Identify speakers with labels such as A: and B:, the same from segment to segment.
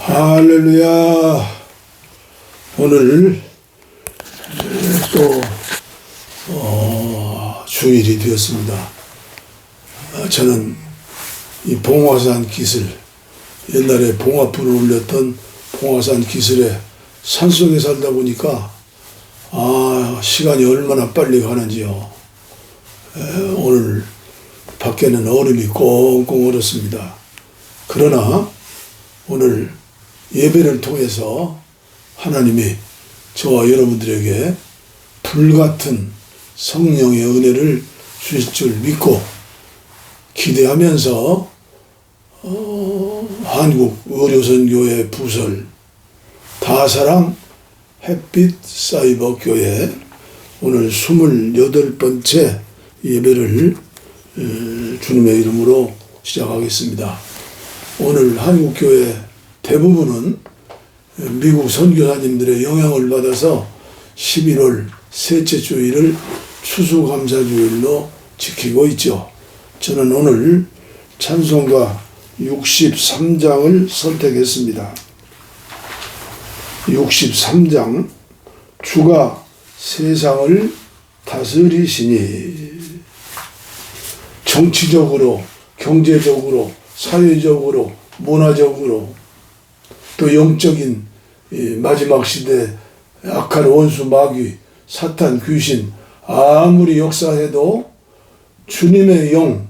A: 할렐루야. 오늘 또 주일이 되었습니다. 저는 이 봉화산 기슬, 옛날에 봉화불을 올렸던 봉화산 기슬에 산속에 살다 보니까 시간이 얼마나 빨리 가는지요. 오늘 밖에는 얼음이 꽁꽁 얼었습니다. 그러나 오늘 예배를 통해서 하나님이 저와 여러분들에게 불같은 성령의 은혜를 주실 줄 믿고 기대하면서 한국의료선교회 부설 다사랑 햇빛 사이버 교회 오늘 28번째 예배를 주님의 이름으로 시작하겠습니다. 오늘 한국교회 대부분은 미국 선교사님들의 영향을 받아서 11월 셋째 주일을 추수감사주일로 지키고 있죠. 저는 오늘 찬송가 63장을 선택했습니다. 63장 주가 세상을 다스리시니. 정치적으로, 경제적으로, 사회적으로, 문화적으로 또 영적인 마지막 시대 악한 원수 마귀 사탄 귀신 아무리 역사해도 주님의 영,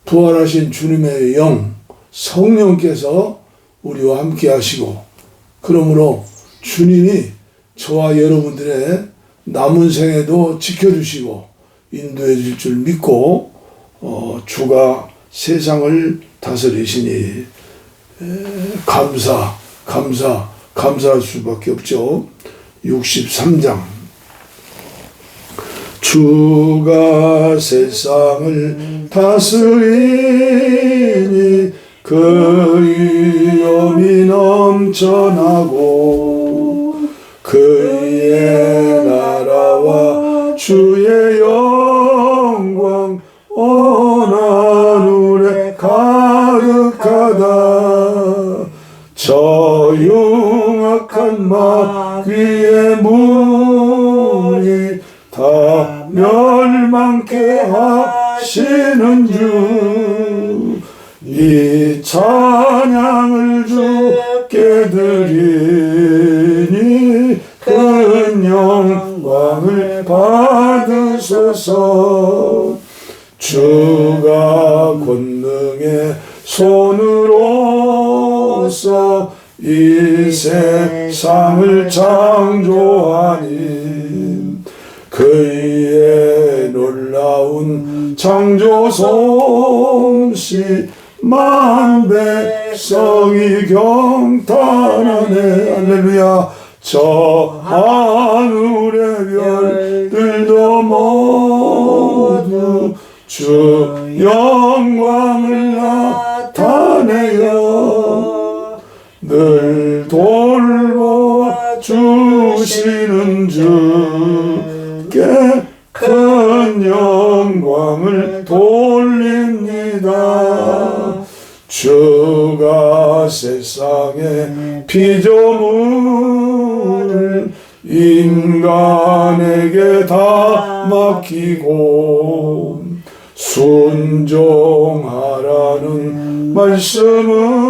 A: 부활하신 주님의 영 성령께서 우리와 함께 하시고, 그러므로 주님이 저와 여러분들의 남은 생에도 지켜주시고 인도해 줄 줄 믿고 주가 세상을 다스리시니 감사할 수밖에 없죠. 63장 주가 세상을 다스리니 그 위엄이 넘쳐나고 그의 나라와 주의 영광 온 하늘에 가득하다. 저 흉악한 마귀의 문이 다 멸망케 하시는 주, 이 찬양을 주께 드리니 큰 영광을 받으소서. 주가 권능의 손으로서 이 세상을 창조하니 그의 놀라운 창조 솜씨 만 백성이 경탄하네. 할렐루야. 저 하늘의 별들도 모두 주 영광을 나타내요. 늘 돌보아 주시는 주께 큰 영광을 돌립니다. 주가 세상의 피조물을 인간에게 다 맡기고 순종하라는 말씀으로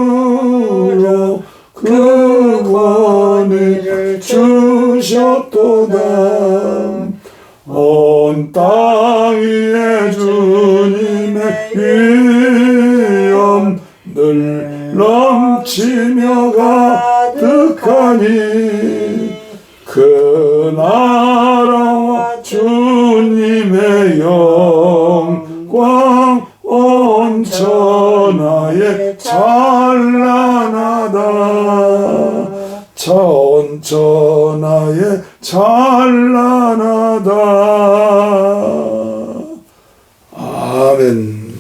A: 그 권위를 주셨도다. 온 땅 위에 주님의 위엄 늘 넘치며 가득하니 그 나라와 주님의 영광 온 천하에 찬란하다. 온 천하에 찬란하다. 아멘.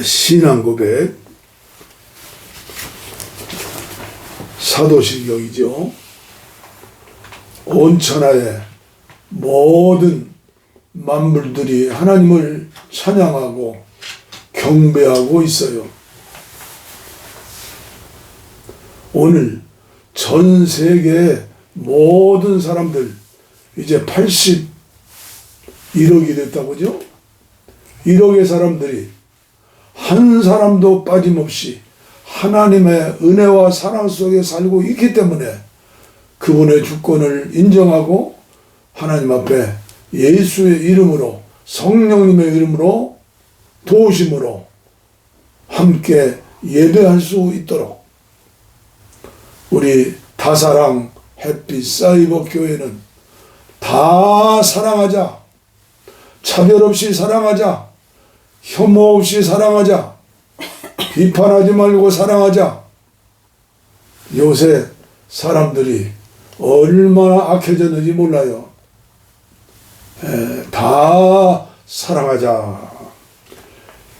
A: 신앙 고백 사도신경이죠. 온 천하에 모든 만물들이 하나님을 찬양하고 경배하고 있어요. 오늘 전 세계의 모든 사람들 이제 81억이 됐다고죠? 1억의 사람들이 한 사람도 빠짐없이 하나님의 은혜와 사랑 속에 살고 있기 때문에 그분의 주권을 인정하고 하나님 앞에 예수의 이름으로 성령님의 이름으로 도우심으로 함께 예배할 수 있도록 우리 다사랑 햇빛 사이버 교회는 다 사랑하자, 차별 없이 사랑하자, 혐오 없이 사랑하자, 비판하지 말고 사랑하자. 요새 사람들이 얼마나 악해졌는지 몰라요. 다 사랑하자.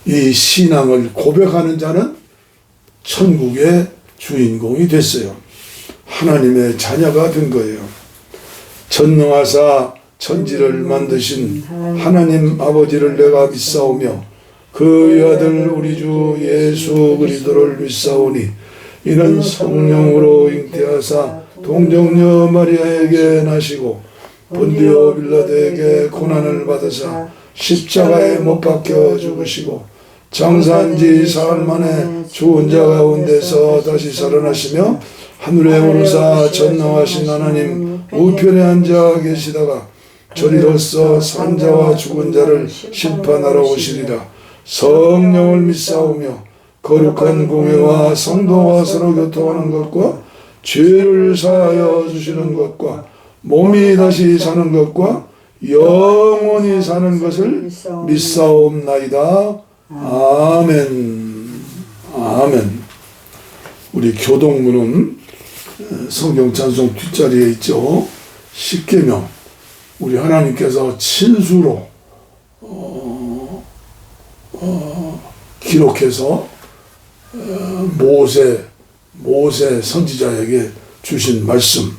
A: 이 신앙을 고백하는 자는 천국의 주인공이 됐어요. 하나님의 자녀가 된 거예요. 전능하사 천지를 만드신 하나님 아버지를 내가 믿사오며 그의 아들 우리 주 예수 그리스도를 믿사오니 이는 성령으로 잉태하사 동정녀 마리아에게 나시고 본디오 빌라도에게 고난을 받으사 십자가에 못 박혀 죽으시고 장사한 지 사흘 만에 죽은 자 가운데서 다시 살아나시며 하늘에 오르사 전능하신 하나님 우편에 앉아 계시다가 저리로서 산자와 죽은 자를 심판하러 오시리라. 성령을 믿사오며 거룩한 공회와 성도와 서로 교통하는 것과 죄를 사하여 주시는 것과 몸이 다시 사는 것과 영원히 사는 것을 믿사옵나이다. 아멘. 아멘. 우리 교동문은 성경 찬송 뒷자리에 있죠. 십계명. 우리 하나님께서 친수로 기록해서 모세 선지자에게 주신 말씀,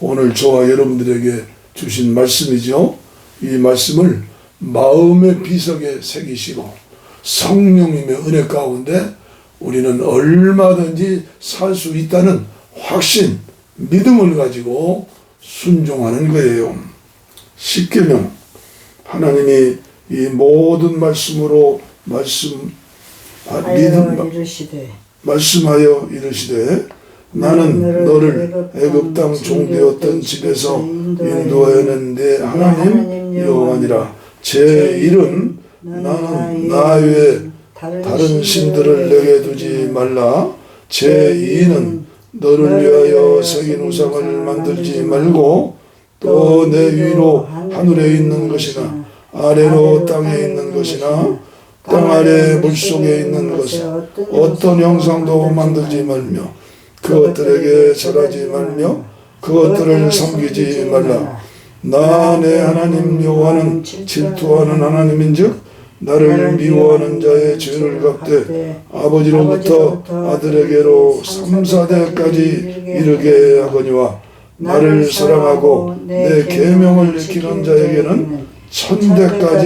A: 오늘 저와 여러분들에게 주신 말씀이죠. 이 말씀을 마음의 비석에 새기시고 성령님의 은혜 가운데 우리는 얼마든지 살 수 있다는 확신, 믿음을 가지고 순종하는 거예요. 십계명, 하나님이 이 모든 말씀으로 말씀하여 이르시되 나는 너를 애굽 땅 종되었던 집에서 인도하여낸 내 하나님 여호와니라. 제 일은 나는 나 외에 다른 신들을 내게 두지 말라. 제 이는 너를 위하여 새긴 우상을 만들지 말고 또 내 위로 하늘에 있는 것이나 아래로 땅에 있는 것이나 땅 아래 물속에 있는 것을 어떤 형상도 만들지 말며 그것들에게 절하지 말며 그것들을 섬기지 말라. 나 내 하나님 여호와는 질투하는 하나님인즉 나를 미워하는 자의 죄를 갚되 아버지로부터 아들에게로 3, 4대까지 이르게 하거니와 나를 사랑하고 내 계명을 지키는 자에게는 1000대까지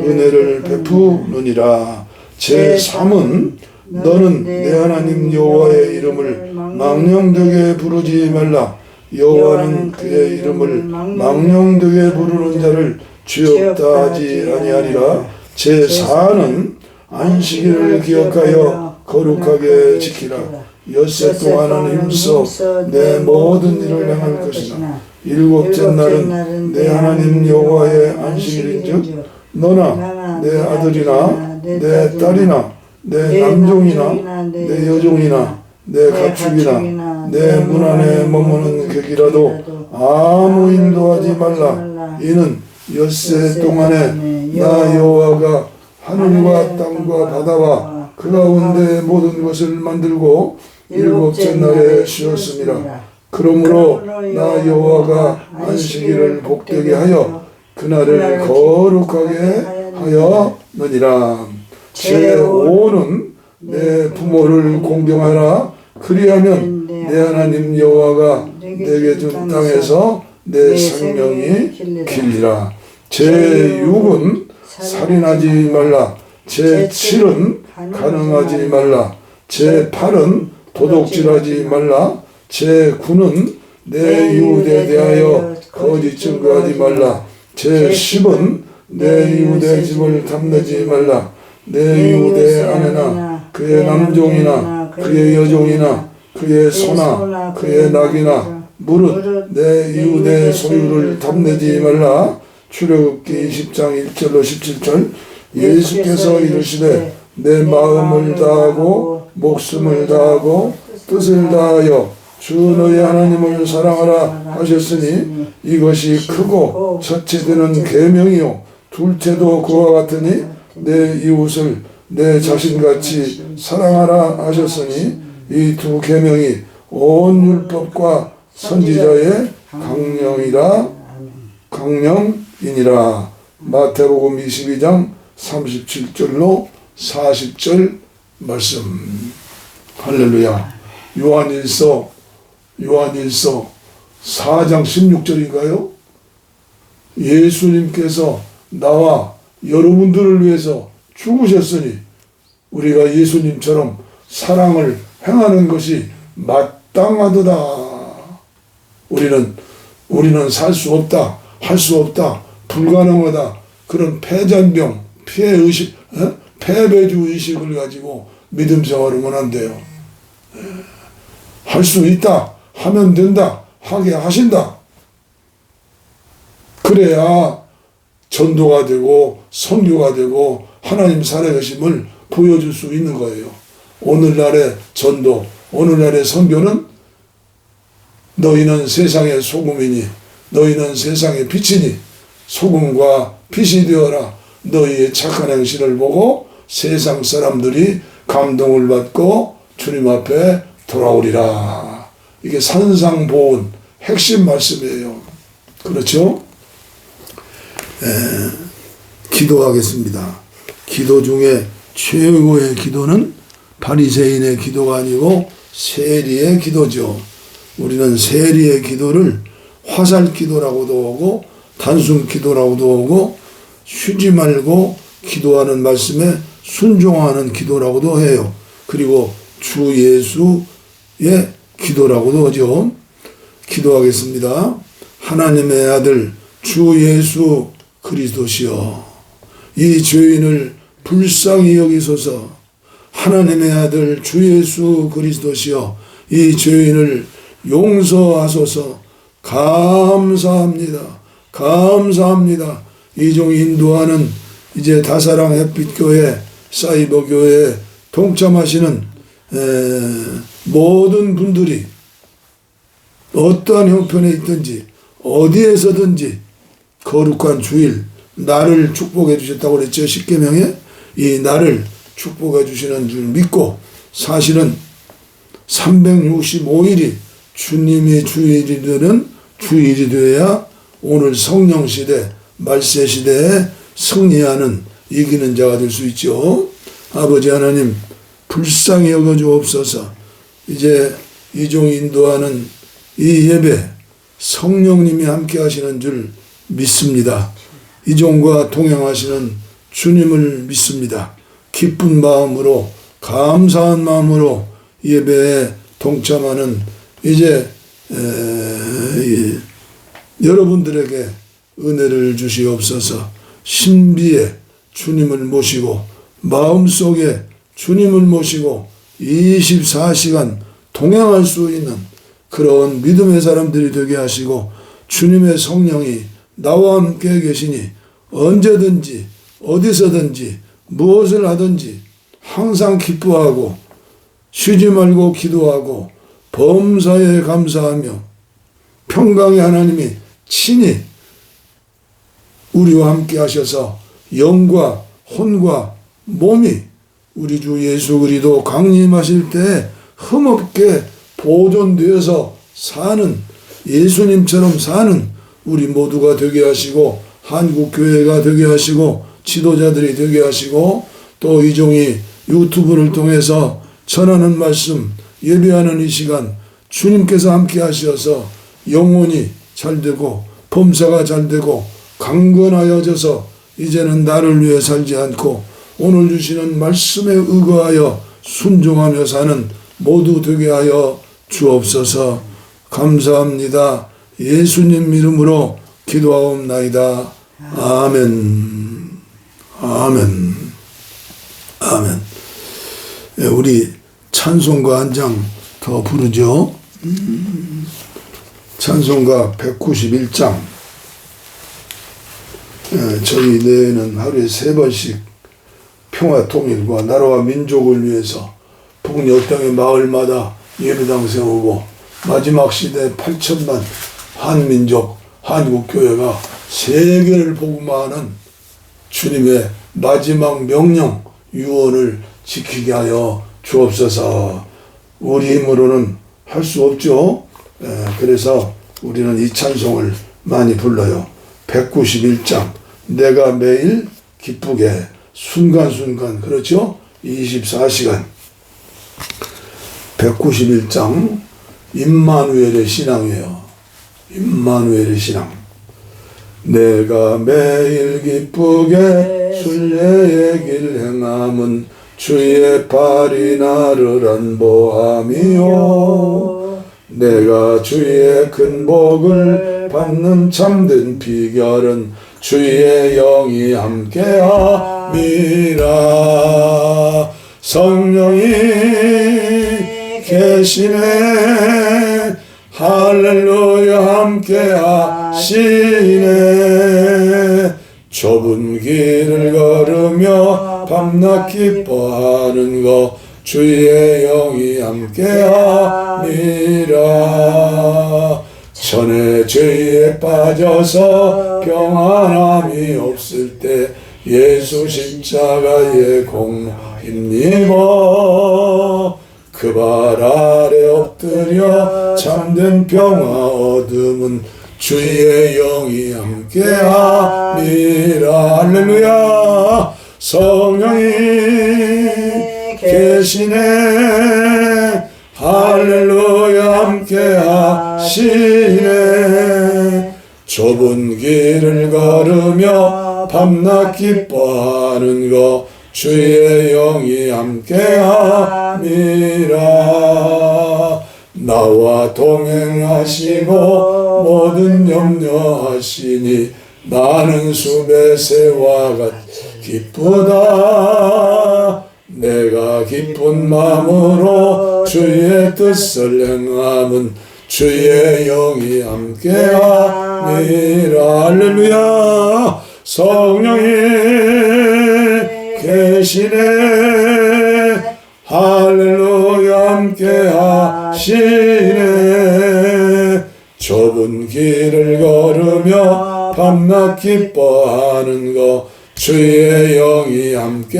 A: 은혜를 베푸느니라. 제3은 너는 내 하나님 여호와의 이름을 망령되게 부르지 말라. 여호와는 그의 이름을 망령되게 부르는 자를 죄없다 하지 아니하리라. 제4는 안식일을 기억하여 거룩하게 지키라. 엿새 동안은 힘써 내 모든 일을 행할 것이나 일곱째 날은 내 하나님 여호와의 안식일인즉 너나 내 아들이나 내 딸이나 내 남종이나 내 여종이나 내 가축이나 내 문 안에 머무는 객이라도 아무 일도 하지 말라. 이는 엿새 동안에 나 여호와가 하늘과 땅과 바다와 그 가운데 모든 것을 만들고 일곱째 날에 쉬었습니다. 그러므로 나 여호와가 안식일을 복되게 하여 그날을 거룩하게 하였느니라. 제5는 내 부모를 공경하라. 그리하면 내 하나님 여호와가 내게 준 땅에서 내 생명이 길리라. 제6은 살인하지 말라. 제7은 간음하지 말라. 제8은 도둑질하지 말라. 제9는 내 이웃에 대하여 거짓 증거하지 말라. 제10은 내 이웃의 집을 탐내지 말라. 내 이웃의 아내나 그의 남종이나 그의 여종이나 그의 소나 그의 낙이나 무릇 내 이웃의 소유를 탐내지 말라. 출애굽기 20장 1절로 17절. 예수께서 이르시되 내 마음을 다하고 목숨을 다하고 뜻을 다하여 주 너의 하나님을 사랑하라 하셨으니 이것이 크고 첫째 되는 계명이요 둘째도 그와 같으니 내 이웃을 내 자신같이 사랑하라 하셨으니 이 두 계명이 온 율법과 선지자의 강령이니라. 마태복음 22장 37절로 40절 말씀. 할렐루야. 요한일서 4장 16절인가요? 예수님께서 나와 여러분들을 위해서 죽으셨으니 우리가 예수님처럼 사랑을 행하는 것이 마땅하도다. 우리는 살 수 없다, 할 수 없다, 불가능하다, 그런 패잔병, 피해의식, 패배주 의식을 가지고 믿음 생활하면 안 돼요. 할 수 있다, 하면 된다, 하게 하신다. 그래야 전도가 되고 선교가 되고 하나님 살아계심을 보여줄 수 있는 거예요. 오늘날의 전도, 오늘날의 선교는 너희는 세상의 소금이니 너희는 세상의 빛이니 소금과 빛이 되어라. 너희의 착한 행실을 보고 세상 사람들이 감동을 받고 주님 앞에 돌아오리라. 이게 산상보훈 핵심 말씀이에요. 그렇죠? 기도하겠습니다. 기도 중에 최고의 기도는 바리새인의 기도가 아니고 세리의 기도죠. 우리는 세리의 기도를 화살 기도라고도 하고 단순 기도라고도 하고 쉬지 말고 기도하는 말씀에 순종하는 기도라고도 해요. 그리고 주 예수의 기도라고도 하죠. 기도하겠습니다. 하나님의 아들 주 예수 그리스도시여, 이 죄인을 불쌍히 여기소서. 하나님의 아들 주 예수 그리스도시여, 이 죄인을 용서하소서. 감사합니다. 감사합니다. 이종 인도하는 이제 다사랑 햇빛교회 사이버교회에 동참하시는 모든 분들이 어떠한 형편에 있든지 어디에서든지 거룩한 주일 나를 축복해 주셨다고 그랬죠. 십계명에 이 나를 축복해 주시는 줄 믿고, 사실은 365일이 주님이 주일이 되는 주일이 되어야 오늘 성령시대 말세시대에 승리하는 이기는 자가 될 수 있죠. 아버지 하나님 불쌍히 여겨주옵소서. 이제 이종 인도하는 이 예배 성령님이 함께 하시는 줄 믿습니다. 이종과 동행하시는 주님을 믿습니다. 기쁜 마음으로 감사한 마음으로 예배에 동참하는 이제 여러분들에게 은혜를 주시옵소서. 신비에 주님을 모시고 마음속에 주님을 모시고 24시간 동행할 수 있는 그런 믿음의 사람들이 되게 하시고, 주님의 성령이 나와 함께 계시니 언제든지 어디서든지 무엇을 하든지 항상 기뻐하고 쉬지 말고 기도하고 범사에 감사하며 평강의 하나님이 친히 우리와 함께 하셔서 영과 혼과 몸이 우리 주 예수 그리스도 강림하실 때 흠없게 보존되어서 사는, 예수님처럼 사는 우리 모두가 되게 하시고, 한국교회가 되게 하시고, 지도자들이 되게 하시고, 또 이종이 유튜브를 통해서 전하는 말씀, 예배하는 이 시간 주님께서 함께 하셔서 영혼이 잘되고 범사가 잘되고 강건하여져서 이제는 나를 위해 살지 않고 오늘 주시는 말씀에 의거하여 순종하며 사는 모두 되게 하여 주옵소서. 감사합니다. 예수님 이름으로 기도하옵나이다. 아멘. 아멘. 아멘. 예, 우리 찬송가 한 장 더 부르죠. 찬송가 191장. 예, 저희 내에는 하루에 3번씩 평화 통일과 나라와 민족을 위해서 북녘 땅의 마을마다 예배당 세우고 마지막 시대 8천만 한민족 한국교회가 세계를 복음화하는 주님의 마지막 명령 유언을 지키게 하여 주옵소서. 우리 힘으로는 할 수 없죠. 그래서 우리는 이 찬송을 많이 불러요. 191장 내가 매일 기쁘게 순간순간, 그렇죠? 24시간. 191장 임마누엘의 신앙이에요. 임마누엘의 신앙. 내가 매일 기쁘게 순례의 길 행함은 주의 팔이 나를 안보함이요. 내가 주의 큰 복을 받는 참된 비결은 주의 영이 함께함이라. 성령이 계시네. 할렐루야 함께하시네. 좁은 길을 걸으며 밤낮 기뻐하는 것 주의 영이 함께함이라. 전에 죄에 빠져서 평안함이 없을 때 예수 십자가의 공로 힘입어 그 발 아래 엎드려 참된 평화 얻음은 주의 영이 함께함이라. 할렐루야. 성령이 계시네. 할렐루야 함께하시네. 좁은 길을 걸으며 밤낮 기뻐하는 것 주의 영이 함께함이라. 나와 동행하시고 모든 염려하시니 나는 숲의 새와 같이 기쁘다. 내가 기쁜 마음으로 주의 뜻을 행함은 주의 영이 함께함이라. 할렐루야. 성령이 계시네. 할렐루야 함께하시네. 좁은 길을 걸으며 밤낮 기뻐하는 것 주의 영이 함께함이라.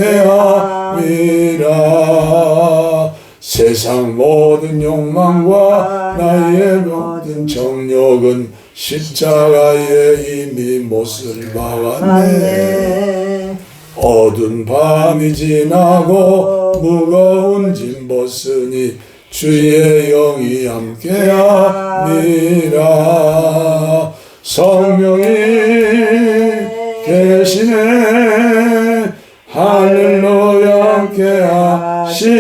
A: 세상 모든 욕망과 나의 모든 정욕은 십자가에 이미 못을 박았네. 어두운 밤이 지나고 무거운 짐 벗으니 주의 영이 함께함이라. 성령이 계시네. 할렐루야 함께하시네.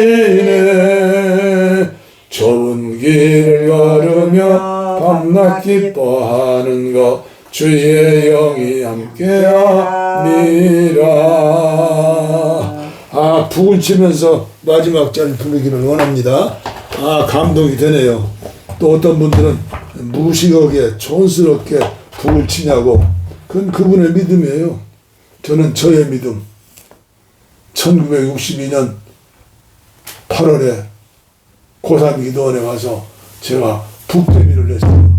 A: 좁은 길을 걸으며 밤낮 기뻐하는 것 주의 영이 함께함이라. 북을 치면서 마지막 절 부르기를 원합니다. 감동이 되네요. 또 어떤 분들은 무식하게 촌스럽게 북을 치냐고. 그건 그분의 믿음이에요. 저는 저의 믿음. 1962년 8월에 고3 기도원에 와서 제가 북대비를 했어요.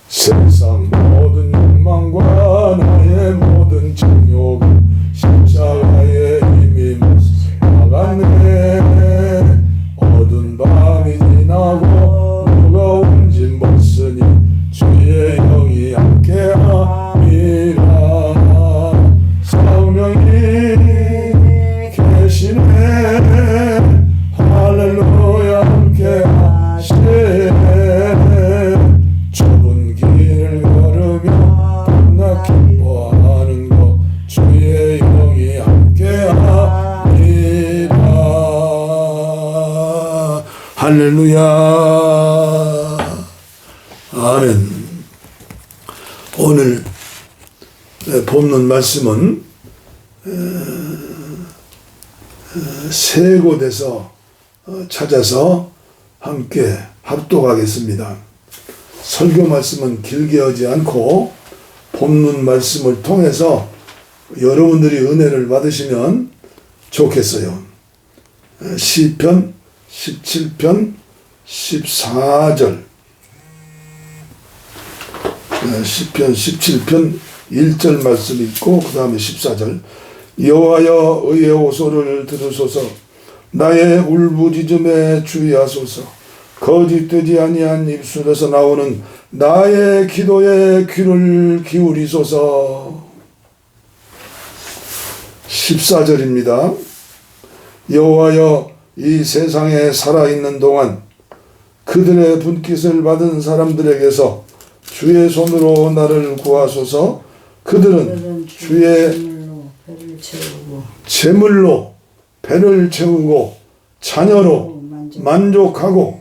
A: 세상 모든 욕망과 나의 모든 정욕은 십자가에 이미 나갔네. 어두운 밤이 지나고 무거운 짐 벗으니 주의 영이 함께함이라. 성령이 계시네. 할렐루야 함께하시네. 좁은 길을 할렐루야. 아멘. 오늘 본문 말씀은 세 곳에서 찾아서 함께 합독하겠습니다. 설교 말씀은 길게 하지 않고 본문 말씀을 통해서 여러분들이 은혜를 받으시면 좋겠어요. 시편 17편 14절, 시편 17편 1절 말씀 있고 그 다음에 14절. 여호와여 의의 호소를 들으소서. 나의 울부짖음에 주의하소서. 거짓되지 아니한 입술에서 나오는 나의 기도에 귀를 기울이소서. 14절입니다. 여호와여 이 세상에 살아있는 동안 그들의 분깃을 받은 사람들에게서 주의 손으로 나를 구하소서. 그들은 주의 재물로 배를 채우고 자녀로 만족하고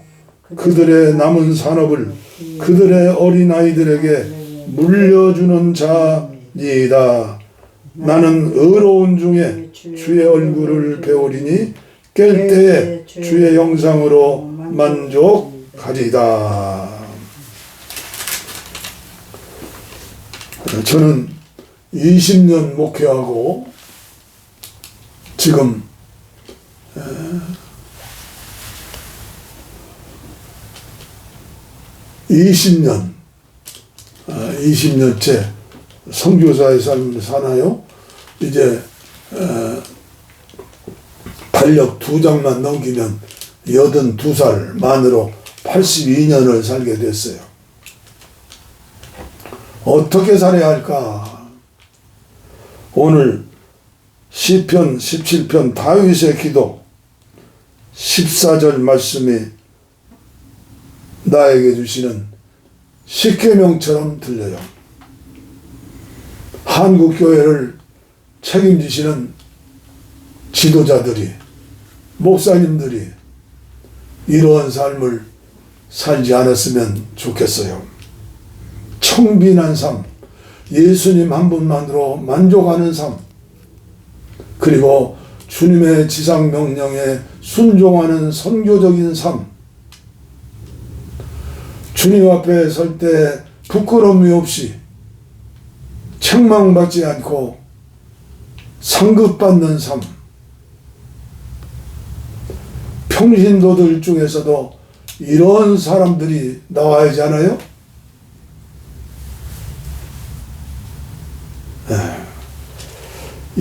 A: 그들의 남은 산업을 그들의 어린아이들에게 물려주는 자니이다. 나는 의로운 중에 주의 얼굴을 배우리니 깰 때에 주의 영상으로 만족하리다. 저는 20년 목회하고 지금 20년째 선교사의 삶을 사나요? 이제 달력 2장만 넘기면 82살 만으로 82년을 살게 됐어요. 어떻게 살아야 할까? 오늘 시편 17편 다윗의 기도 14절 말씀이 나에게 주시는 십계명처럼 들려요. 한국교회를 책임지시는 지도자들이, 목사님들이 이러한 삶을 살지 않았으면 좋겠어요. 청빈한 삶, 예수님 한 분만으로 만족하는 삶, 그리고 주님의 지상명령에 순종하는 선교적인 삶, 주님 앞에 설 때 부끄러움이 없이 책망받지 않고 상급받는 삶, 평신도들 중에서도 이런 사람들이 나와야 하잖아요.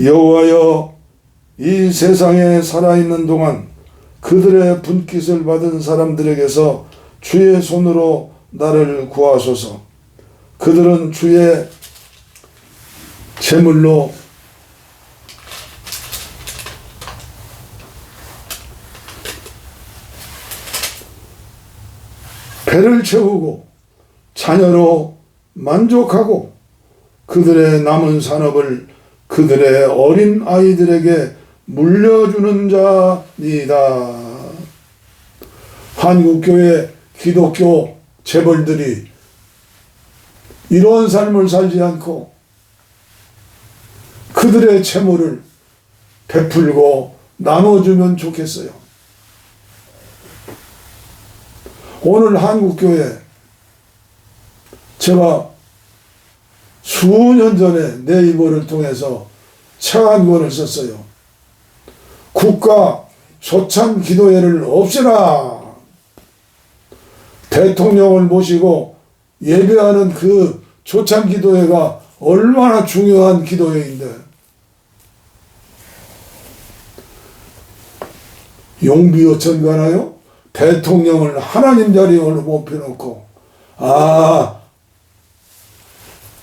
A: 여호와여 이 세상에 살아있는 동안 그들의 분깃을 받은 사람들에게서 주의 손으로 나를 구하소서. 그들은 주의 재물로 배를 채우고 자녀로 만족하고 그들의 남은 산업을 그들의 어린 아이들에게 물려주는 자니다. 한국교회 기독교 재벌들이 이런 삶을 살지 않고 그들의 채무를 베풀고 나눠주면 좋겠어요. 오늘 한국교회 제가 수년 전에 네이버를 통해서 책 한 권을 썼어요. 국가 초참 기도회를 없애라. 대통령을 모시고 예배하는 그 초참 기도회가 얼마나 중요한 기도회인데, 용비어천 가나요? 대통령을 하나님 자리에 높여놓고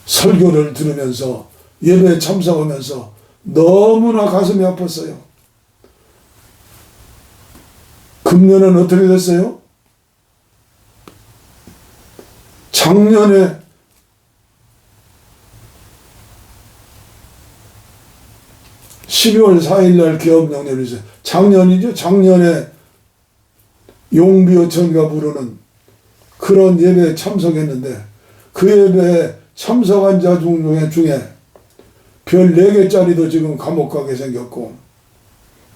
A: 설교를 들으면서 예배에 참석하면서 너무나 가슴이 아팠어요. 금년은 어떻게 됐어요? 작년에 (12월 4일) 날 개업명령이 있어요. 작년이죠. 작년에 용비어천가 부르는 그런 예배에 참석했는데 그 예배에 참석한 자 중에 별 4개짜리도 지금 감옥 가게 생겼고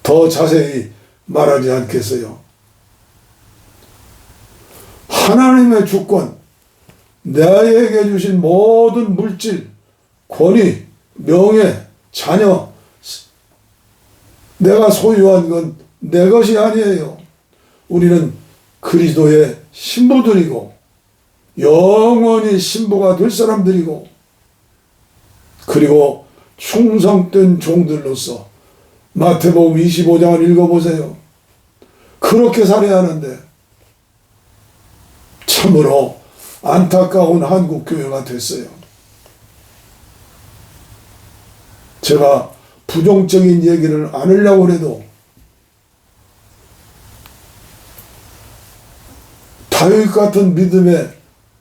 A: 더 자세히 말하지 않겠어요. 하나님의 주권, 나에게 주신 모든 물질, 권위, 명예, 자녀, 내가 소유한 건 내 것이 아니에요. 우리는 그리스도의 신부들이고 영원히 신부가 될 사람들이고 그리고 충성된 종들로서 마태복음 25장을 읽어보세요. 그렇게 살아야 하는데 참으로 안타까운 한국교회가 됐어요. 제가 부정적인 얘기를 안 하려고 해도 다윗 같은 믿음의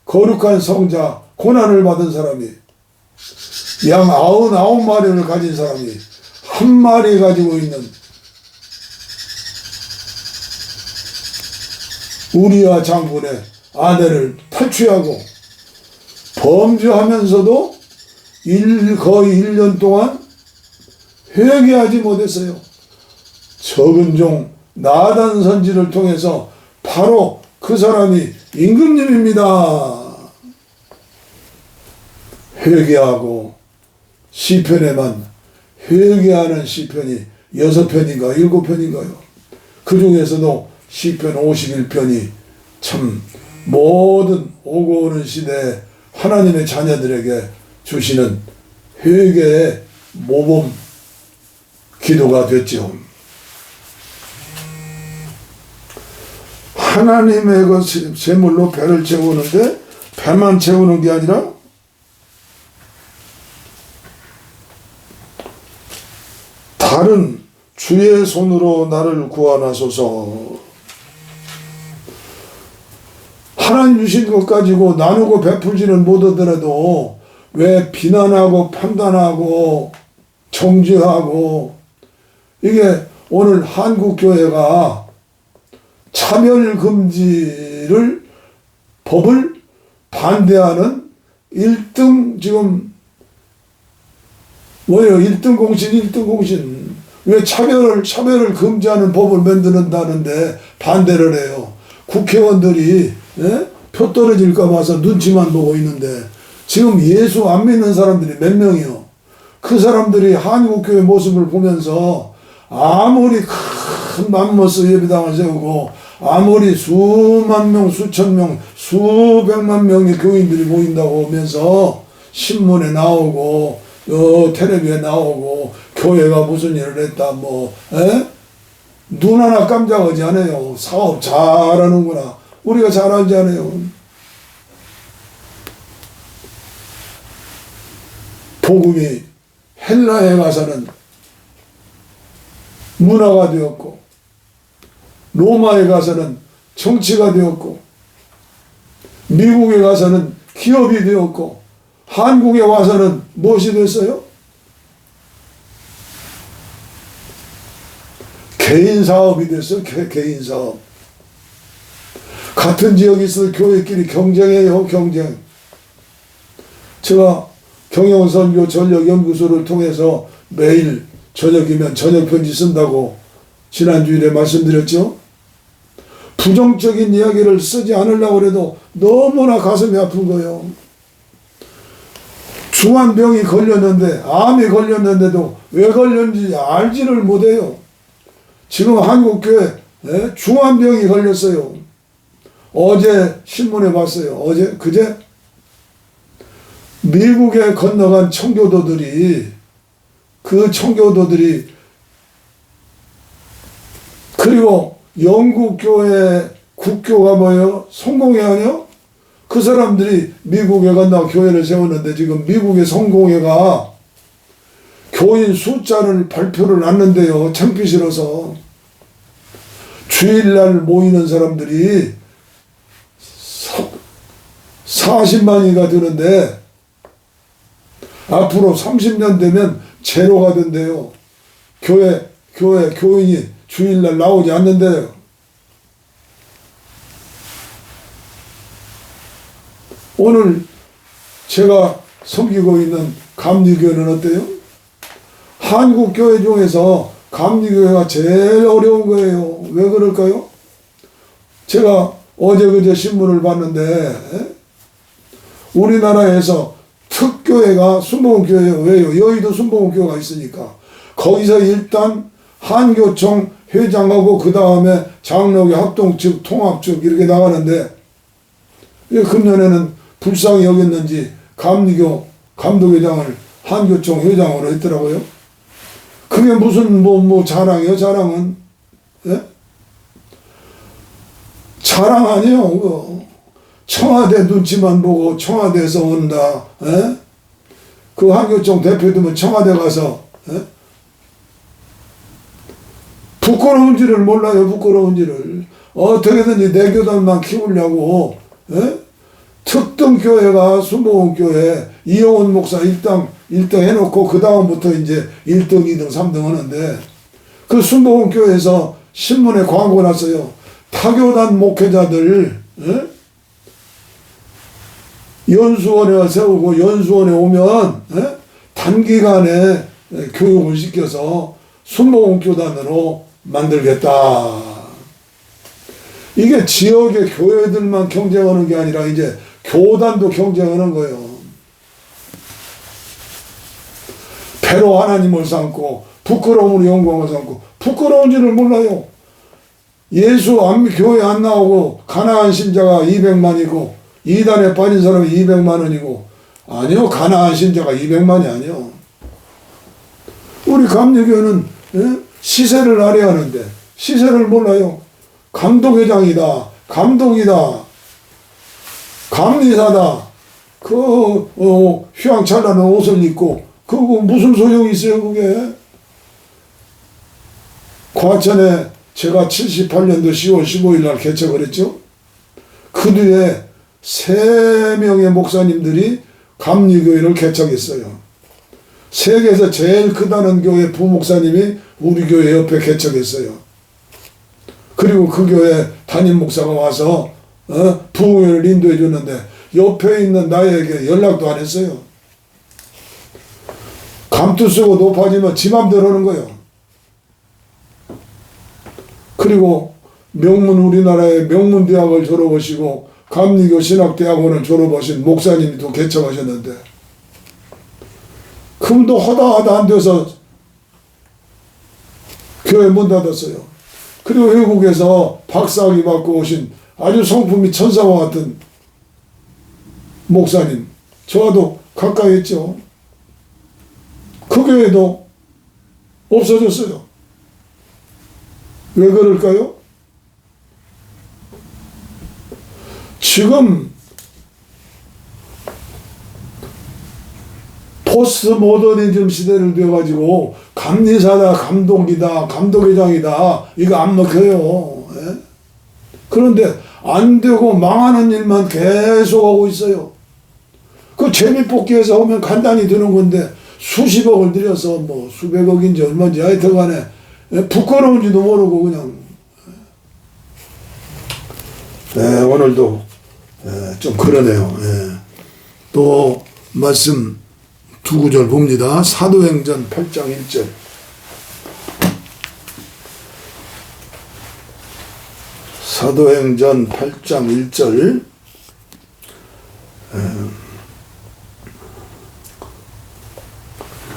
A: 거룩한 성자, 고난을 받은 사람이 양 99마리를 가진 사람이 한 마리 가지고 있는 우리아 장군의 아내를 탈취하고 범죄하면서도 거의 1년 동안 회개하지 못했어요. 적은 종 나단 선지를 통해서 바로 그 사람이 임금님입니다. 회개하고 시편에만 회개하는 시편이 6편인가 7편인가요? 그 중에서도 시편 51편이 참 모든 오고 오는 시대에 하나님의 자녀들에게 주시는 회개의 모범 기도가 됐죠. 하나님의 그 재물로 배를 채우는데 배만 채우는 게 아니라 다른 주의 손으로 나를 구원하소서. 하나님 주신 것 가지고 나누고 베풀지는 못하더라도 왜 비난하고 판단하고 정죄하고 이게 오늘 한국교회가 차별금지를 법을 반대하는 1등 지금 뭐예요? 1등 공신. 왜 차별을 금지하는 법을 만드는다는데 반대를 해요. 국회의원들이 표 떨어질까 봐서 눈치만 보고 있는데 지금 예수 안 믿는 사람들이 몇 명이요. 그 사람들이 한국교회 모습을 보면서 아무리 큰 맘모스 예배당을 세우고 아무리 수만 명, 수천 명, 수백만 명의 교인들이 모인다고 하면서 신문에 나오고 텔레비에 나오고 교회가 무슨 일을 했다 눈 하나 깜짝하지 않아요. 사업 잘하는구나. 우리가 잘하지 않아요. 복음이 헬라에 가서는 문화가 되었고 로마에 가서는 정치가 되었고 미국에 가서는 기업이 되었고 한국에 와서는 무엇이 됐어요? 개인 사업이 됐어요. 개인 사업. 같은 지역에 있어서 교회끼리 경쟁해요. 경쟁. 제가 경영선교 전력연구소를 통해서 매일 저녁이면 저녁 편지 쓴다고 지난주일에 말씀드렸죠. 부정적인 이야기를 쓰지 않으려고 해도 너무나 가슴이 아픈 거예요. 중환병이 걸렸는데 암이 걸렸는데도 왜 걸렸는지 알지를 못해요. 지금 한국교회 중환병이 걸렸어요. 어제 신문에 봤어요. 그제 미국에 건너간 청교도들이 그리고 영국 교회 국교가 뭐예요? 성공회하냐? 그 사람들이 미국에 건너 교회를 세웠는데 지금 미국의 성공회가 교인 숫자를 발표를 놨는데요. 창피 싫어서 주일날 모이는 사람들이 40만이가 되는데 앞으로 30년 되면 제로가 된대요. 교인이 주일날 나오지 않는데요. 오늘 제가 섬기고 있는 감리교회는 어때요? 한국 교회 중에서 감리교회가 제일 어려운 거예요. 왜 그럴까요? 제가 어제 그제 신문을 봤는데 우리나라에서 특교회가 순복음교회예요. 왜요? 여의도 순복음교회가 있으니까. 거기서 일단 한교총 회장하고 그 다음에 장로교 합동 측 통합 측 이렇게 나가는데 금년에는 불쌍히 여겼는지 감리교 감독회장을 한교총 회장으로 했더라고요. 그게 무슨 뭐 자랑이에요? 자랑은 예? 자랑 아니에요. 그거. 청와대 눈치만 보고 청와대에서 온다. 예? 그 한교총 대표들은 청와대 가서 예? 부끄러운지를 몰라요. 부끄러운지를 어떻게든지 내 교단만 키우려고 예? 특등교회가 순복음교회 이영훈 목사 1등 해놓고 그 다음부터 이제 1등, 2등, 3등 하는데 그 순복음교회에서 신문에 광고 났어요. 타교단 목회자들 예? 연수원에 세우고 연수원에 오면 예? 단기간에 교육을 시켜서 순복음교단으로 만들겠다. 이게 지역의 교회들만 경쟁하는 게 아니라 이제 교단도 경쟁하는 거예요. 배로 하나님을 삼고 부끄러움으로 영광을 삼고 부끄러운지를 몰라요. 예수 교회 안 나오고 가나안 신자가 200만이고 이단에 빠진 사람이 200만원이고 아니요. 가나안 신자가 200만이 아니요. 우리 감리교회는 예? 시세를 알아야 하는데 시세를 몰라요. 감독회장이다. 감독이다. 감리사다. 휘황찬란한 옷을 입고 그거 무슨 소용이 있어요 그게. 과천에 제가 78년도 10월 15일 날 개척을 했죠. 그 뒤에 3명의 목사님들이 감리교회를 개척했어요. 세계에서 제일 크다는 교회 부목사님이 우리 교회 옆에 개척했어요. 그리고 그 교회 담임 목사가 와서 부흥회를 인도해 줬는데 옆에 있는 나에게 연락도 안 했어요. 감투 쓰고 높아지면 지 맘대로 하는 거예요. 그리고 우리나라의 명문대학을 졸업하시고 감리교 신학대학원을 졸업하신 목사님이 또 개척하셨는데 금도 허다하다 안 돼서 교회 문 닫았어요. 그리고 외국에서 박사학위 받고 오신 아주 성품이 천사와 같은 목사님 저와도 가까이 했죠. 그 교회도 없어졌어요. 왜 그럴까요? 지금 포스트 모더니즘 시대를 되어가지고 감리사다, 감독이다, 감독회장이다 이거 안 먹혀요. 예? 그런데 안 되고 망하는 일만 계속 하고 있어요. 그 재미뽑기에서 오면 간단히 드는 건데 수십억을 들여서 뭐 수백억인지 얼마인지 하여튼간에 부끄러운지도 모르고 그냥 오늘도 좀 그러네요. 또 말씀 두 구절 봅니다. 사도행전 8장 1절. 사도행전 8장 1절.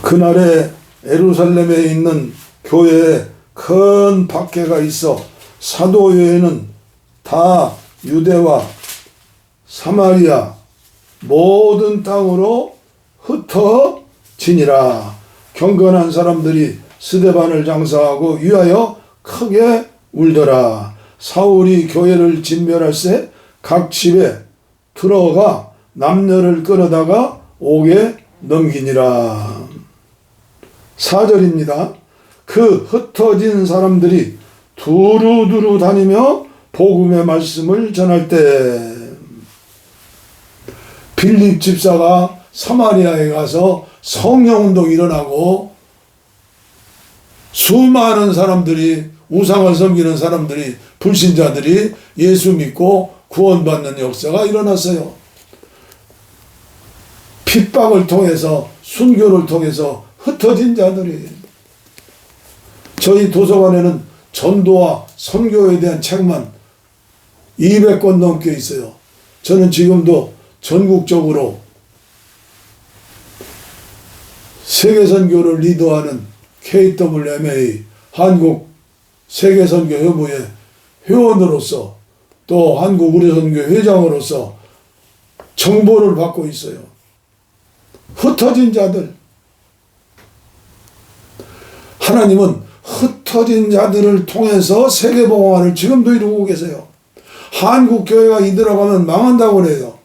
A: 그날에 예루살렘에 있는 교회에 큰 박해가 있어 사도회에는 다 유대와 사마리아 모든 땅으로 흩어지니라. 경건한 사람들이 스데반을 장사하고 위하여 크게 울더라. 사울이 교회를 진멸할새 각 집에 들어가 남녀를 끌어다가 옥에 넘기니라. 4절입니다. 그 흩어진 사람들이 두루두루 다니며 복음의 말씀을 전할 때 빌립 집사가 사마리아에 가서 성령운동이 일어나고 수많은 사람들이 우상을 섬기는 사람들이 불신자들이 예수 믿고 구원받는 역사가 일어났어요. 핍박을 통해서 순교를 통해서 흩어진 자들이. 저희 도서관에는 전도와 선교에 대한 책만 200권 넘게 있어요. 저는 지금도 전국적으로 세계선교를 리더하는 KWMA 한국 세계선교협의회 회원으로서 또 한국의료선교 회장으로서 정보를 받고 있어요. 흩어진 자들. 하나님은 흩어진 자들을 통해서 세계봉화를 지금도 이루고 계세요. 한국교회가 이대로 가면 망한다고 그래요.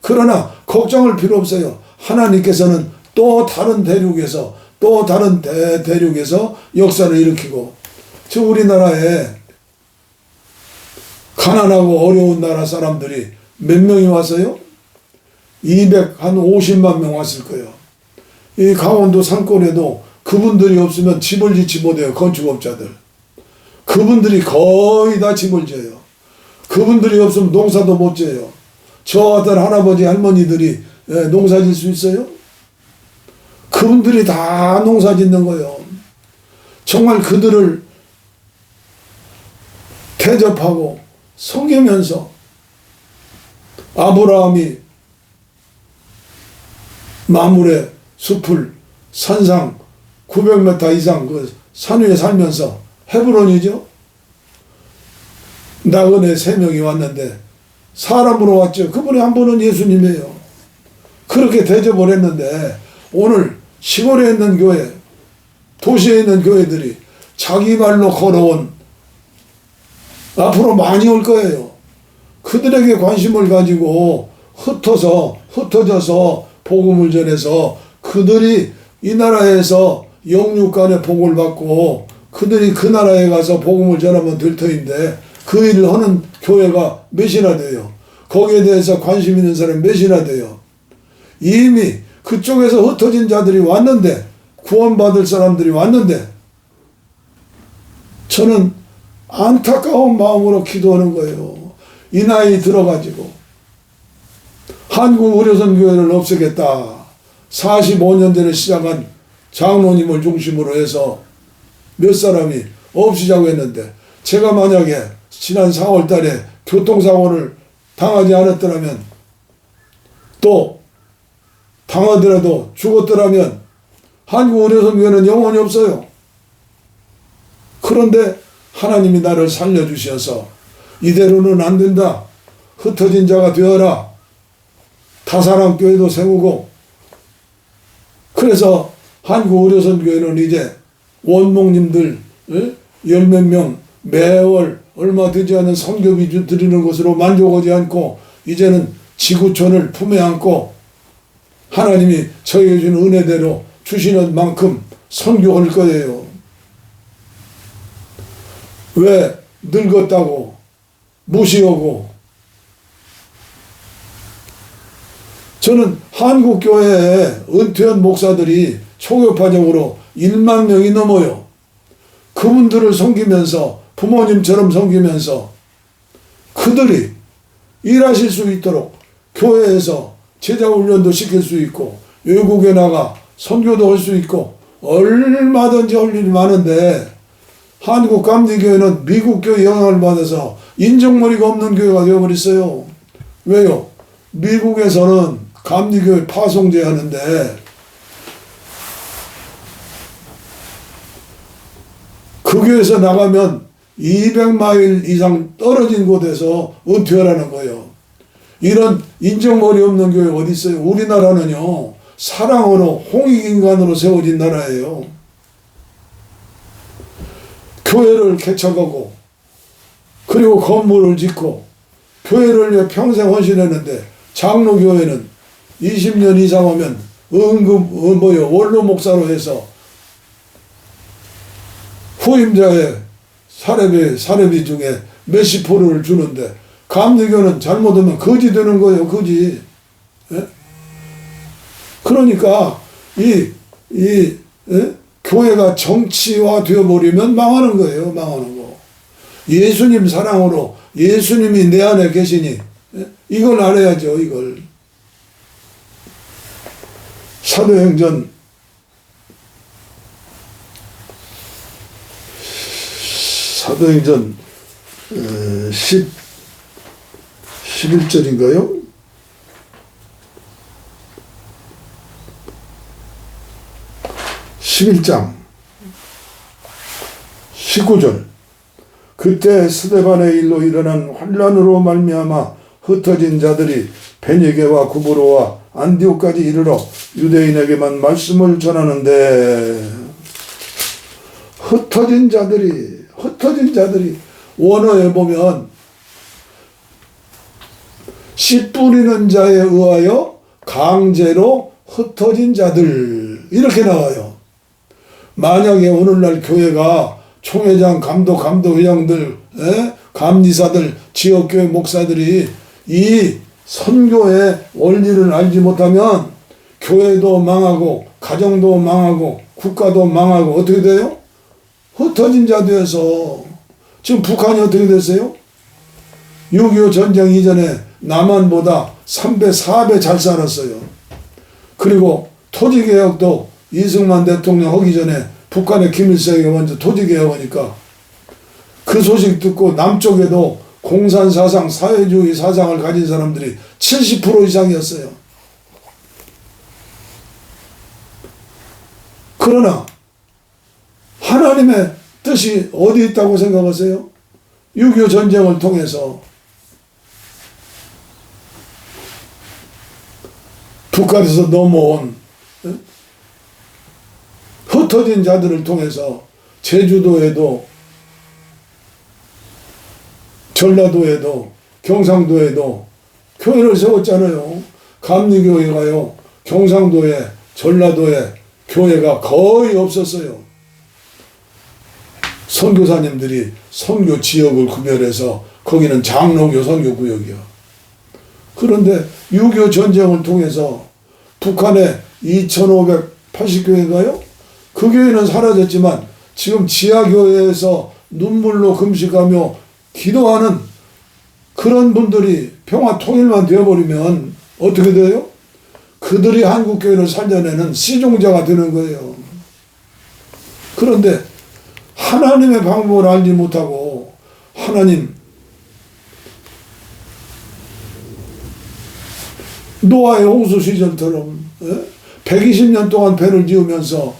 A: 그러나 걱정할 필요 없어요. 하나님께서는 또 다른 대륙에서 또 다른 대륙에서 역사를 일으키고, 저 우리나라에 가난하고 어려운 나라 사람들이 몇 명이 왔어요? 250만 명 왔을 거예요. 이 강원도 산골에도 그분들이 없으면 집을 짓지 못해요. 건축업자들. 그분들이 거의 다 집을 지어요. 그분들이 없으면 농사도 못 지어요. 저 같은 할아버지 할머니들이 농사 질 수 있어요? 그분들이 다 농사 짓는 거예요. 정말 그들을 대접하고 섬기면서 아브라함이 마물의 숲을 산상 900m 이상 그 산 위에 살면서, 헤브론이죠. 나그네 3명이 왔는데 사람으로 왔죠. 그분이 한 분은 예수님이에요. 그렇게 대접을 했는데 오늘 시골에 있는 교회, 도시에 있는 교회들이 자기 발로 걸어온, 앞으로 많이 올 거예요. 그들에게 관심을 가지고 흩어져서 복음을 전해서 그들이 이 나라에서 영육간의 복을 받고 그들이 그 나라에 가서 복음을 전하면 될 터인데 그 일을 하는 교회가 몇이나 돼요. 거기에 대해서 관심 있는 사람이 몇이나 돼요. 이미 그쪽에서 흩어진 자들이 왔는데, 구원받을 사람들이 왔는데, 저는 안타까운 마음으로 기도하는 거예요. 이 나이 들어가지고 한국의료선교회를 없애겠다. 45년 전에 시작한 장로님을 중심으로 해서 몇 사람이 없애자고 했는데, 제가 만약에 지난 4월 달에 교통사고를 당하지 않았더라면, 또 당하더라도 죽었더라면 한국의료선교회는 영원히 없어요. 그런데 하나님이 나를 살려주셔서 이대로는 안 된다. 흩어진 자가 되어라. 다사랑교회도 세우고, 그래서 한국의료선교회는 이제 원목님들 10몇 명 매월 얼마 되지 않은 선교비 드리는 것으로 만족하지 않고 이제는 지구촌을 품에 안고 하나님이 저에게 준 은혜대로 주시는 만큼 선교할 거예요. 왜 늙었다고 무시하고. 저는 한국교회에 은퇴한 목사들이 초교파적으로 1만 명이 넘어요. 그분들을 섬기면서, 부모님처럼 섬기면서 그들이 일하실 수 있도록 교회에서 제자훈련도 시킬 수 있고, 외국에 나가 선교도 할 수 있고, 얼마든지 할 일이 많은데, 한국 감리교회는 미국 교회 영향을 받아서 인정머리가 없는 교회가 되어버렸어요. 왜요? 미국에서는 감리교회 파송제 하는데, 그 교회에서 나가면 200마일 이상 떨어진 곳에서 은퇴하라는 거예요. 이런 인정머리 없는 교회 어디 있어요? 우리나라는요, 사랑으로 홍익인간으로 세워진 나라예요. 교회를 개척하고, 그리고 건물을 짓고, 교회를 위해 평생 헌신했는데, 장로교회는 20년 이상 하면 원로 목사로 해서 후임자의 사례비 중에 몇십 프로를 주는데, 감리교는 잘못하면 거지 되는 거예요. 거지. 예? 그러니까 교회가 정치화 되어버리면 망하는 거예요. 망하는 거. 예수님 사랑으로 예수님이 내 안에 계시니, 예? 이걸 알아야죠. 이걸. 사도행전 11절인가요? 11장 19절. 그때 스데반의 일로 일어난 환란으로 말미암아 흩어진 자들이 베니게와 구브로와 안디옥까지 이르러 유대인에게만 말씀을 전하는데, 흩어진 자들이 원어에 보면 씨 뿌리는 자에 의하여 강제로 흩어진 자들 이렇게 나와요. 만약에 오늘날 교회가 총회장, 감독회장들, 감리사들, 지역교회 목사들이 이 선교의 원리를 알지 못하면 교회도 망하고 가정도 망하고 국가도 망하고 어떻게 돼요? 흩어진 자 되어서 지금 북한이 어떻게 됐어요? 6.25 전쟁 이전에 남한보다 3배, 4배 잘 살았어요. 그리고 토지개혁도 이승만 대통령 하기 전에 북한의 김일성이 먼저 토지개혁하니까 그 소식 듣고 남쪽에도 공산사상, 사회주의 사상을 가진 사람들이 70% 이상이었어요. 그러나 하나님의 뜻이 어디 있다고 생각하세요? 6.25 전쟁을 통해서 북한에서 넘어온 흩어진 자들을 통해서 제주도에도 전라도에도 경상도에도 교회를 세웠잖아요. 감리교회가요, 경상도에 전라도에 교회가 거의 없었어요. 선교사님들이 선교 지역을 구별해서 거기는 장로교 선교구역이야. 그런데 6.25 전쟁을 통해서 북한의 2580교회인가요? 그 교회는 사라졌지만 지금 지하교회에서 눈물로 금식하며 기도하는 그런 분들이 평화 통일만 되어버리면 어떻게 돼요? 그들이 한국교회를 살려내는 시종자가 되는 거예요. 그런데 하나님의 방법을 알지 못하고 하나님, 노아의 홍수 시절처럼 120년 동안 배를 지으면서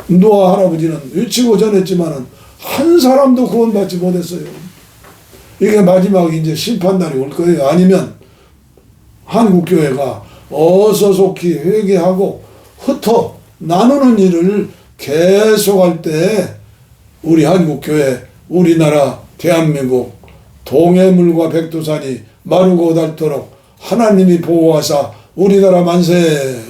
A: 노아 할아버지는 외치고 전했지만은 한 사람도 구원받지 못했어요. 이게 마지막 이제 심판날이 올 거예요. 아니면 한국교회가 어서속히 회개하고 흩어 나누는 일을 계속할 때 우리 한국교회, 우리나라 대한민국 동해물과 백두산이 마르고 닳도록 하나님이 보호하사 우리나라 만세.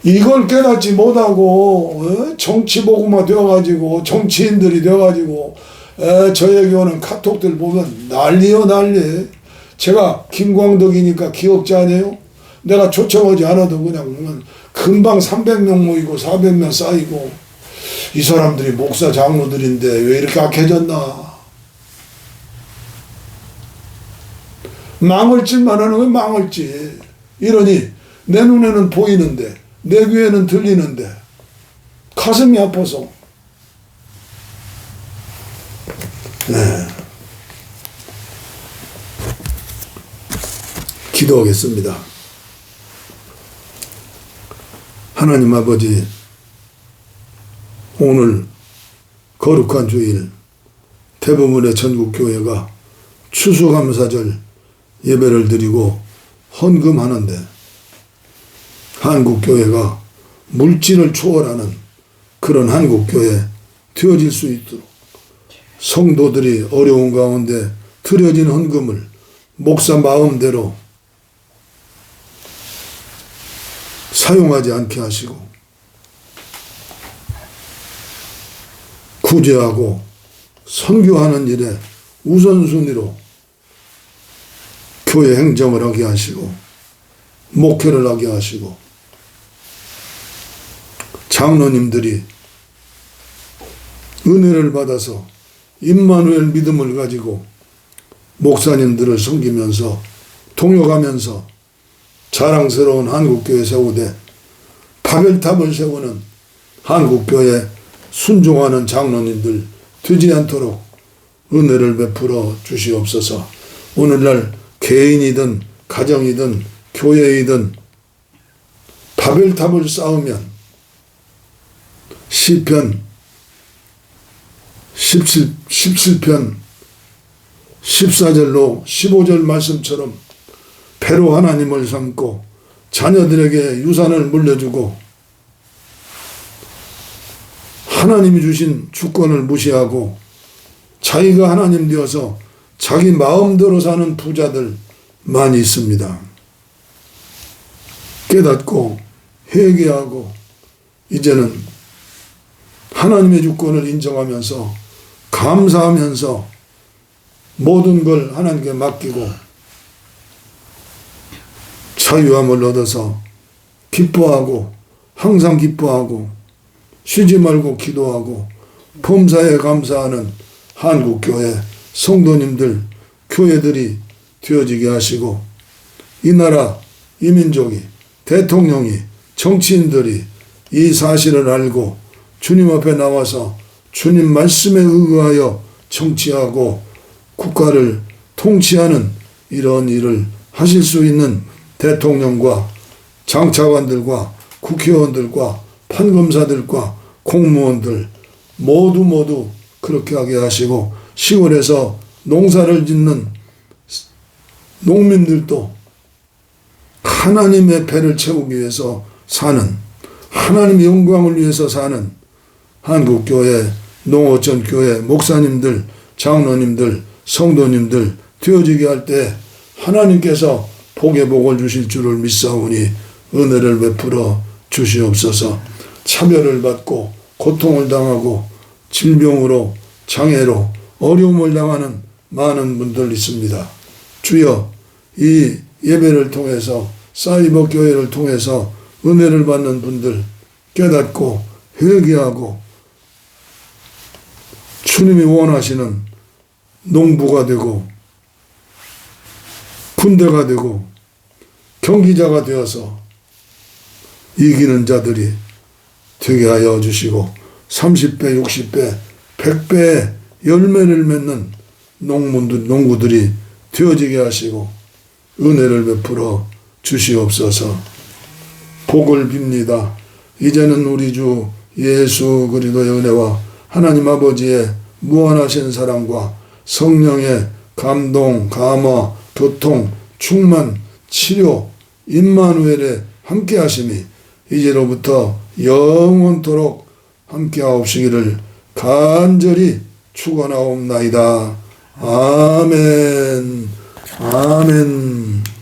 A: 이걸 깨닫지 못하고 정치복음화 되어가지고 정치인들이 되어가지고 저에게 오는 카톡들 보면 난리요 난리. 제가 김광덕이니까 기억자 아니에요? 내가 초청하지 않아도 그냥 금방 300명 모이고 400명 쌓이고, 이 사람들이 목사 장로들인데 왜 이렇게 악해졌나. 망할 짓만 하는 건 망할지. 이러니 내 눈에는 보이는데 내 귀에는 들리는데 가슴이 아파서. 네. 기도하겠습니다. 하나님 아버지, 오늘 거룩한 주일 대부분의 전국교회가 추수감사절 예배를 드리고 헌금하는데, 한국교회가 물질을 초월하는 그런 한국교회 되어질 수 있도록 성도들이 어려운 가운데 드려진 헌금을 목사 마음대로 사용하지 않게 하시고 구제하고 선교하는 일에 우선순위로 교회 행정을 하게 하시고 목회를 하게 하시고, 장로님들이 은혜를 받아서 임마누엘 믿음을 가지고 목사님들을 섬기면서 동역하면서 자랑스러운 한국교회 세우되 바벨탑을 세우는 한국교회 순종하는 장로님들 되지 않도록 은혜를 베풀어 주시옵소서. 오늘날 개인이든 가정이든 교회이든 바벨탑을 쌓으면 시편 17편 14절로 15절 말씀처럼 배로 하나님을 삼고 자녀들에게 유산을 물려주고 하나님이 주신 주권을 무시하고 자기가 하나님 되어서 자기 마음대로 사는 부자들 많이 있습니다. 깨닫고 회개하고 이제는 하나님의 주권을 인정하면서 감사하면서 모든 걸 하나님께 맡기고 자유함을 얻어서 기뻐하고 항상 기뻐하고 쉬지 말고 기도하고 범사에 감사하는 한국교회 성도님들 교회들이 되어지게 하시고 이 나라 이 민족이 대통령이 정치인들이 이 사실을 알고 주님 앞에 나와서 주님 말씀에 의거하여 정치하고 국가를 통치하는 이런 일을 하실 수 있는 대통령과 장차관들과 국회의원들과 판검사들과 공무원들 모두 그렇게 하게 하시고 시골에서 농사를 짓는 농민들도 하나님의 배를 채우기 위해서 사는 하나님의 영광을 위해서 사는 한국교회 농어촌교회 목사님들 장로님들 성도님들 되어지게 할 때 하나님께서 복의 복을 주실 줄을 믿사오니 은혜를 베풀어 주시옵소서. 차별을 받고 고통을 당하고 질병으로 장애로 어려움을 당하는 많은 분들 있습니다. 주여 이 예배를 통해서 사이버 교회를 통해서 은혜를 받는 분들 깨닫고 회개하고 주님이 원하시는 농부가 되고 군대가 되고 경기자가 되어서 이기는 자들이 되게 하여 주시고 30배, 60배, 100배의 열매를 맺는 농구들이 되어지게 하시고 은혜를 베풀어 주시옵소서. 복을 빕니다. 이제는 우리 주 예수 그리스도의 은혜와 하나님 아버지의 무한하신 사랑과 성령의 감동, 감화, 교통, 충만, 치료, 임마누엘의 함께 하심이 이제로부터 영원토록 함께 하옵시기를 간절히 축원하옵나이다. 아멘. 아멘.